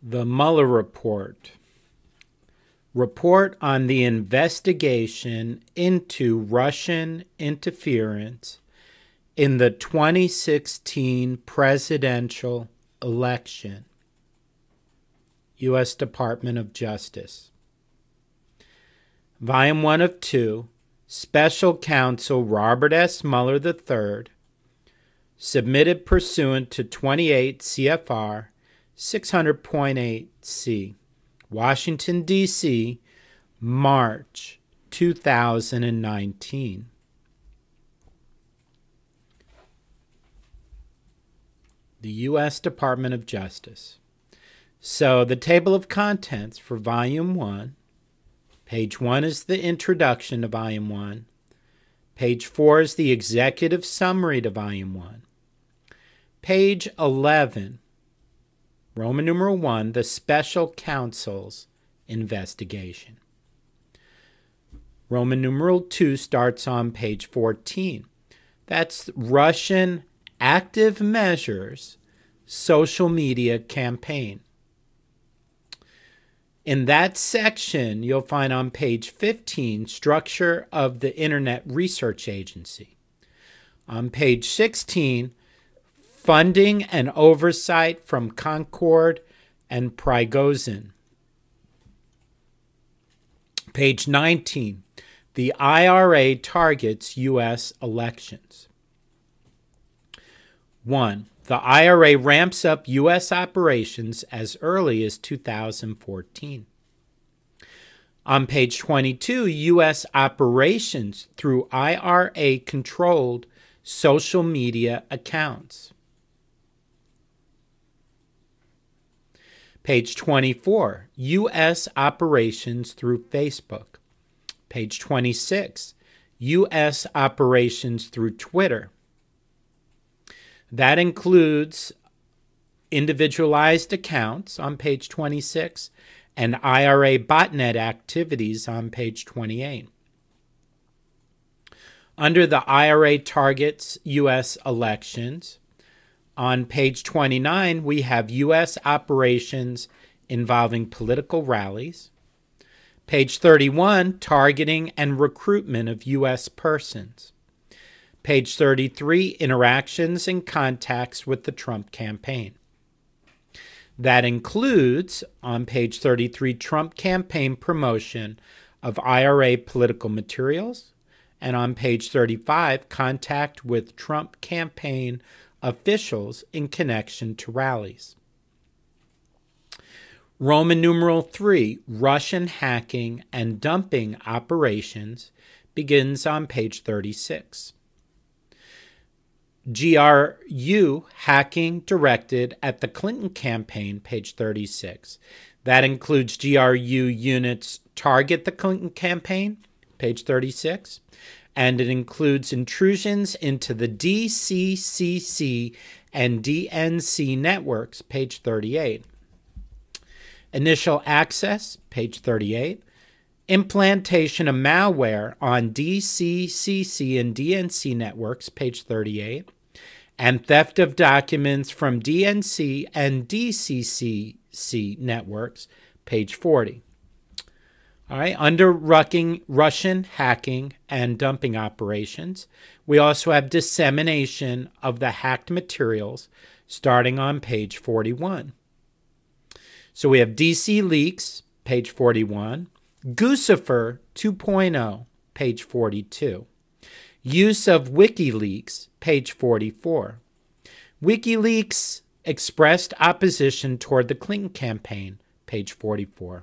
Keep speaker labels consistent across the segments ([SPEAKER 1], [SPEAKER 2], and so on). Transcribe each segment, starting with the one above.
[SPEAKER 1] The Mueller Report. Report on the investigation into Russian interference in the 2016 presidential election. U.S. Department of Justice. Volume 1 of 2, Special Counsel Robert S. Mueller III, submitted pursuant to 28 CFR 600.8c, Washington, D.C., March 2019. The U.S. Department of Justice. So the table of contents for Volume 1. Page 1 is the introduction to Volume 1. Page 4 is the executive summary to Volume 1. Page 11, Roman numeral 1, the special counsel's investigation. Roman numeral 2 starts on page 14. That's Russian active measures social media campaign. In that section, you'll find on page 15, structure of the Internet Research Agency. On page 16, funding and oversight from Concord and Prigozhin. Page 19, the IRA targets U.S. elections. 1. The IRA ramps up U.S. operations as early as 2014. On page 22, U.S. operations through IRA-controlled social media accounts. Page 24, U.S. operations through Facebook. Page 26, U.S. operations through Twitter. That includes individualized accounts on page 26 and IRA botnet activities on page 28. Under the IRA targets U.S. elections, on page 29, we have U.S. operations involving political rallies. Page 31, targeting and recruitment of U.S. persons. Page 33, interactions and contacts with the Trump campaign. That includes, on page 33, Trump campaign promotion of IRA political materials, and on page 35, contact with Trump campaign officials in connection to rallies. Roman numeral 3, Russian hacking and dumping operations, begins on page 36. GRU hacking directed at the Clinton campaign, page 36. That includes GRU units target the Clinton campaign, page 36. And it includes intrusions into the DCCC and DNC networks, page 38. Initial access, page 38. Implantation of malware on DCCC and DNC networks, page 38. And theft of documents from DNC and DCCC networks, page 40. All right, under Russian hacking and dumping operations, we also have dissemination of the hacked materials starting on page 41. So we have DC leaks, page 41, Guccifer 2.0, page 42, use of WikiLeaks, page 44. WikiLeaks expressed opposition toward the Clinton campaign, page 44.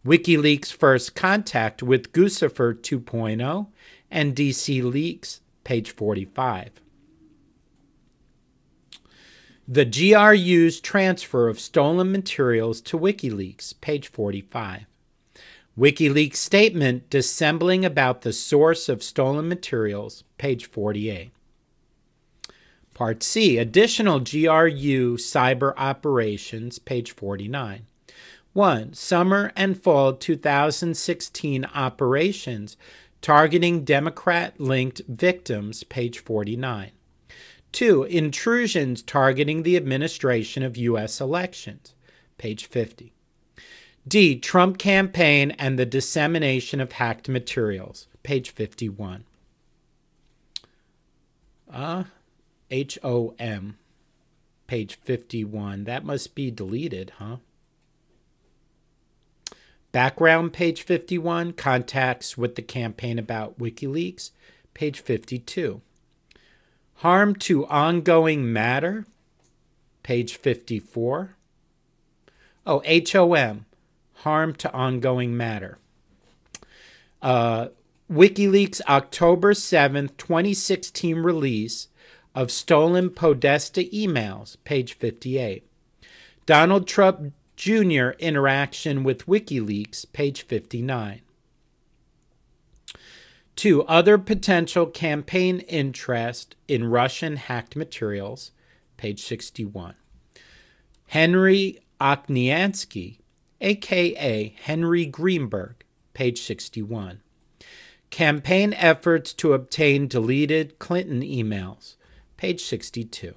[SPEAKER 1] WikiLeaks' first contact with Guccifer 2.0 and DC Leaks, page 45. The GRU's transfer of stolen materials to WikiLeaks, page 45. WikiLeaks statement dissembling about the source of stolen materials, page 48. Part C, additional GRU cyber operations, page 49. 1. Summer and fall 2016 operations targeting Democrat-linked victims, page 49. 2. Intrusions targeting the administration of U.S. elections, page 50. D. Trump campaign and the dissemination of hacked materials, page 51. HOM, page 51. That must be deleted, huh? Background, page 51. Contacts with the campaign about WikiLeaks, page 52. Harm to ongoing matter, page 54. Oh, HOM, harm to ongoing matter. WikiLeaks October 7th, 2016 release of stolen Podesta emails, page 58. Donald Trump Jr. interaction with WikiLeaks, page 59. 2. Other potential campaign interest in Russian hacked materials, page 61. Henry Okniansky, a.k.a. Henry Greenberg, page 61. Campaign efforts to obtain deleted Clinton emails, page 62.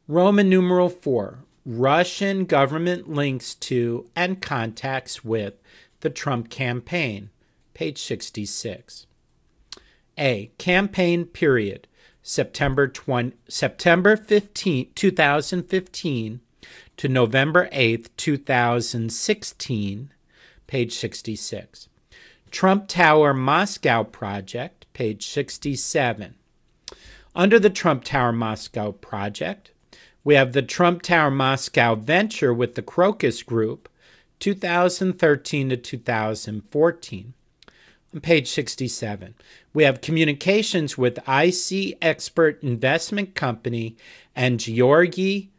[SPEAKER 1] Roman numeral 4, Russian government links to and contacts with the Trump campaign, page 66. A. Campaign period, September 15, 2015 to November 8, 2016, page 66. Trump Tower Moscow Project, page 67. Under the Trump Tower Moscow Project, we have the Trump Tower Moscow venture with the Crocus Group, 2013 to 2014. On page 67, we have communications with IC Expert Investment Company and Georgy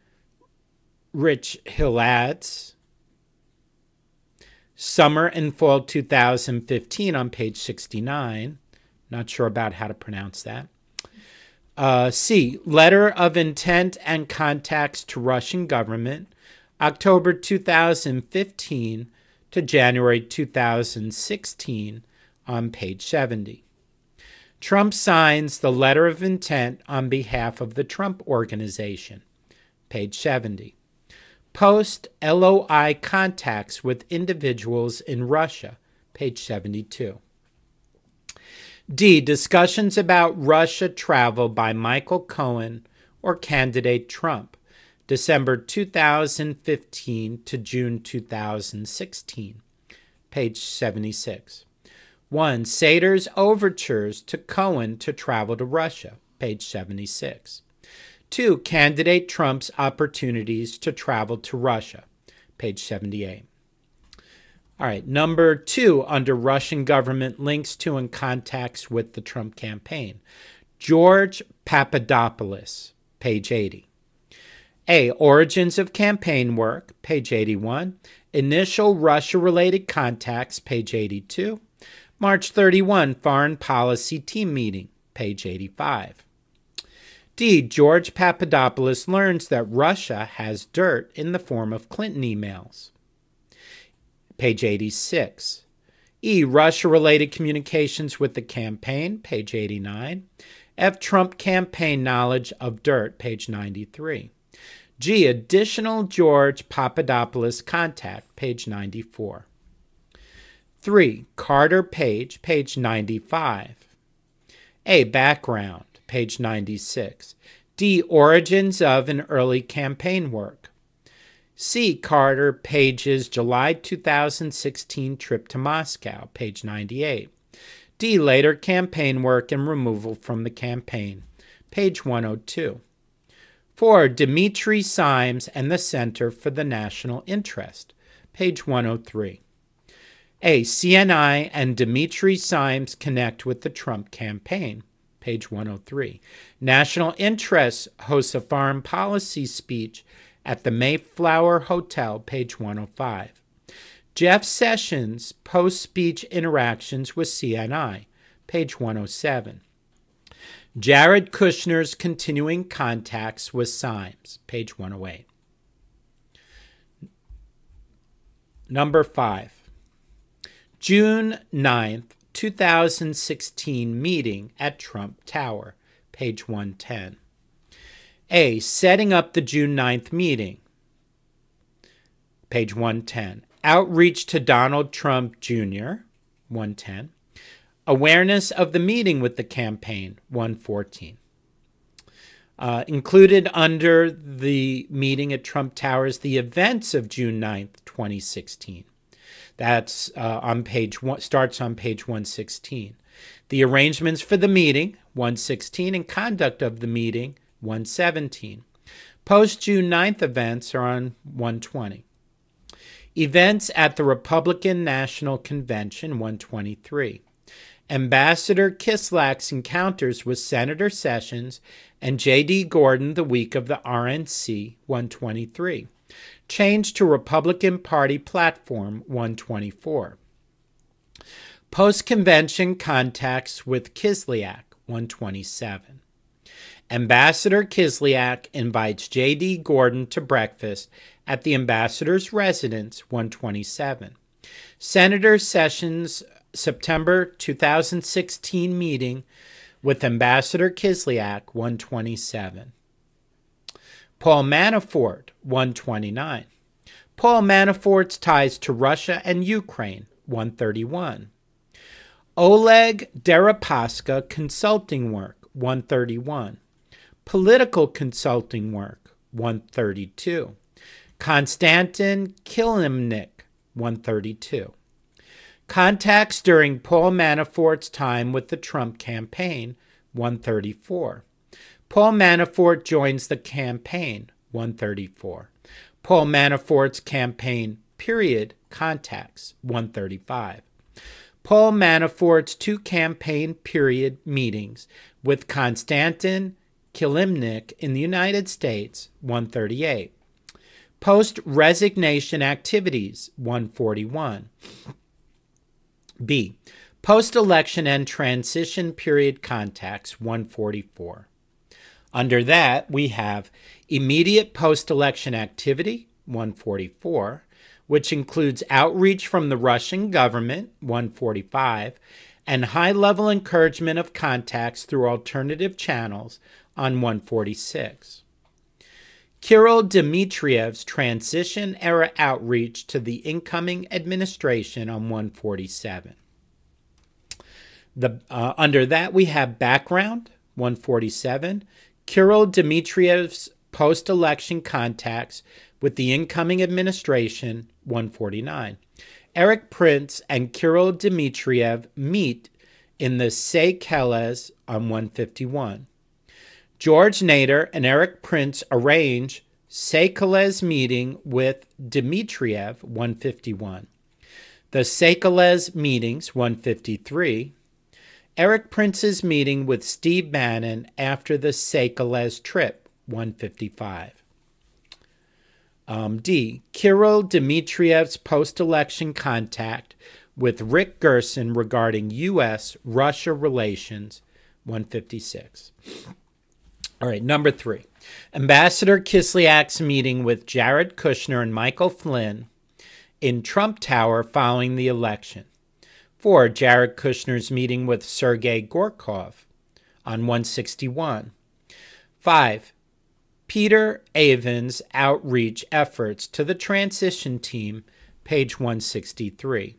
[SPEAKER 1] Rich-Hiladze, summer and fall 2015 on page 69. Not sure about how to pronounce that. C. Letter of intent and contacts to Russian government, October 2015 to January 2016 on page 70. Trump signs the letter of intent on behalf of the Trump Organization, page 70. Post LOI contacts with individuals in Russia, page 72. D. Discussions about Russia travel by Michael Cohen or candidate Trump, December 2015 to June 2016, page 76. 1. Sater's overtures to Cohen to travel to Russia, page 76. 2. Candidate Trump's opportunities to travel to Russia, page 78. All right, number 2 under Russian government links to and contacts with the Trump campaign. George Papadopoulos, page 80. A. Origins of campaign work, page 81. Initial Russia-related contacts, page 82. March 31, Foreign Policy Team Meeting, page 85. D. George Papadopoulos learns that Russia has dirt in the form of Clinton emails, page 86. E. Russia-related communications with the campaign, page 89. F. Trump campaign knowledge of dirt, page 93. G. Additional George Papadopoulos contact, page 94. 3. Carter Page, page 95. A. Background, page 96. D. Origins of and early campaign work. C. Carter Page's July 2016 trip to Moscow, page 98. D. Later campaign work and removal from the campaign, page 102. 4. Dimitri Simes and the Center for the National Interest, page 103. A. CNI and Dimitri Simes connect with the Trump campaign, page 103. National Interest hosts a foreign policy speech at the Mayflower Hotel, page 105. Jeff Sessions post-speech interactions with CNI, page 107. Jared Kushner's continuing contacts with Simes, page 108. Number 5. June 9th, 2016 meeting at Trump Tower, page 110. A. Setting up the June 9th meeting. page 110. Outreach to Donald Trump Jr., 110. Awareness of the meeting with the campaign, 114. Included under the meeting at Trump Towers, the events of June 9th, 2016. That's on page one, starts on page 116. The arrangements for the meeting, 116, and conduct of the meeting, 117. Post-June 9th events are on 120. Events at the Republican National Convention, 123. Ambassador Kislak's encounters with Senator Sessions and J.D. Gordon the week of the RNC, 123. Change to Republican Party platform, 124. Post-convention contacts with Kislyak, 127. Ambassador Kislyak invites J.D. Gordon to breakfast at the ambassador's residence, 127. Senator Sessions' September 2016 meeting with Ambassador Kislyak, 127. Paul Manafort, 129. Paul Manafort's ties to Russia and Ukraine, 131. Oleg Deripaska consulting work, 131. Political consulting work, 132. Konstantin Kilimnik, 132. Contacts during Paul Manafort's time with the Trump campaign, 134. Paul Manafort joins the campaign, 134. Paul Manafort's campaign, period, contacts, 135. Paul Manafort's two campaign period meetings with Konstantin Kilimnik in the United States, 138. Post-resignation activities, 141. B. Post-election and transition period contacts, 144. Under that, we have immediate post-election activity, 144, which includes outreach from the Russian government, 145, and high-level encouragement of contacts through alternative channels on 146. Kirill Dmitriev's transition-era outreach to the incoming administration on 147. Under that, we have background, 147. Kirill Dmitriev's post-election contacts with the incoming administration, 149. Eric Prince and Kirill Dmitriev meet in the Seychelles on 151. George Nader and Eric Prince arrange Seychelles meeting with Dmitriev, 151. The Seychelles meetings, 153. Eric Prince's meeting with Steve Bannon after the Seychelles trip, 155. D. Kirill Dmitriev's post-election contact with Rick Gerson regarding U.S.-Russia relations, 156. All right, number 3. Ambassador Kislyak's meeting with Jared Kushner and Michael Flynn in Trump Tower following the election. 4. Jared Kushner's meeting with Sergei Gorkov on 161. 5. Peter Avens' outreach efforts to the transition team, page 163.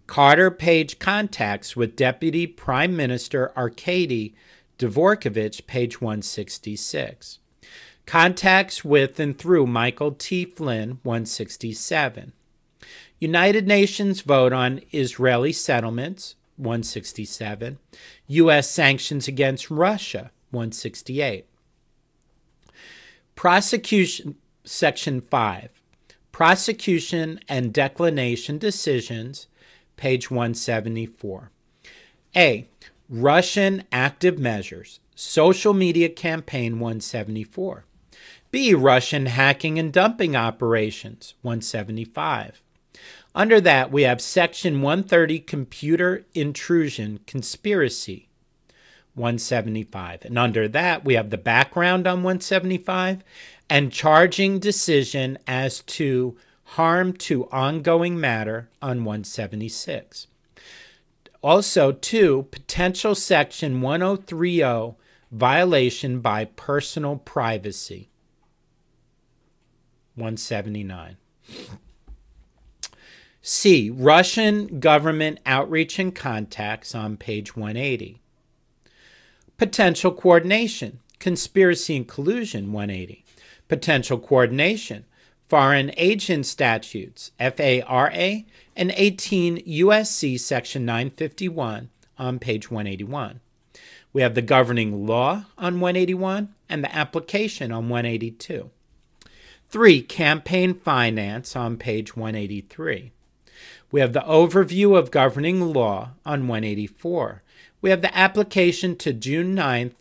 [SPEAKER 1] Carter Page contacts with Deputy Prime Minister Arkady Dvorkovich, page 166. Contacts with and through Michael T. Flynn, 167. United Nations vote on Israeli settlements, 167. U.S. sanctions against Russia, 168. Prosecution, Section 5. Prosecution and declination decisions, page 174. A. Russian active measures, social media campaign, 174. B. Russian hacking and dumping operations, 175. Under that, we have Section 130, computer intrusion conspiracy, 175. And under that, we have the background on 175 and charging decision as to harm to ongoing matter on 176. Also, 2, potential Section 1030 violation by personal privacy, 179. C, Russian government outreach and contacts on page 180. Potential coordination, conspiracy and collusion, 180. Potential coordination, foreign agent statutes, FARA, and 18 U.S.C. section 951 on page 181. We have the governing law on 181 and the application on 182. 3, campaign finance on page 183. We have the overview of governing law on 184. We have the application to June 9th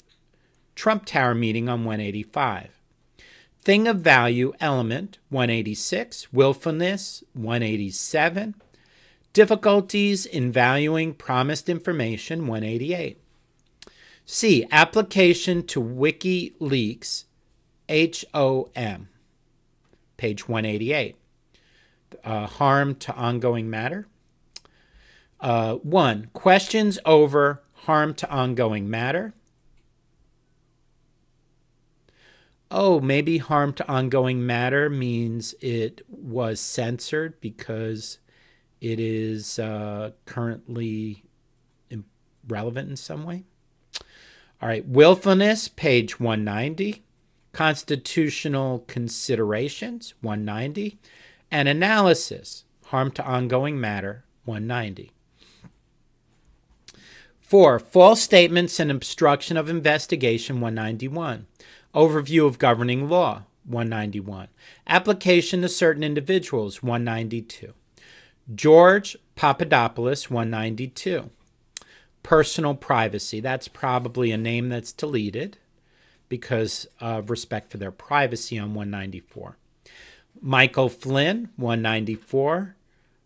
[SPEAKER 1] Trump Tower meeting on 185. Thing of value element 186. Willfulness 187. Difficulties in valuing promised information 188. C, application to WikiLeaks HOM page 188. Harm to ongoing matter. 1, questions over harm to ongoing matter. Oh, maybe harm to ongoing matter means it was censored because it is currently relevant in some way. All right, willfulness, page 190. Constitutional considerations, 190. And analysis, harm to ongoing matter, 190. 4, false statements and obstruction of investigation, 191. Overview of governing law, 191. Application to certain individuals, 192. George Papadopoulos, 192. Personal privacy, that's probably a name that's deleted because of respect for their privacy on 194. Michael Flynn, 194.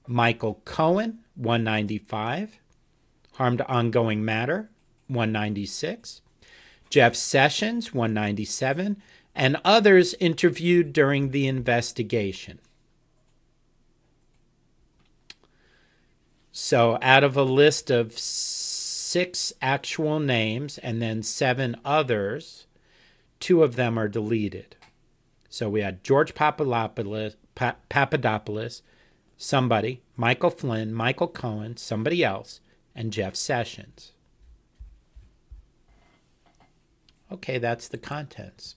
[SPEAKER 1] Michael Cohen, 195. Harm to ongoing matter, 196. Jeff Sessions, 197. And others interviewed during the investigation. So out of a list of 6 actual names and then 7 others, 2 of them are deleted. So we had George Papadopoulos, somebody, Michael Flynn, Michael Cohen, somebody else, and Jeff Sessions. Okay, that's the contents.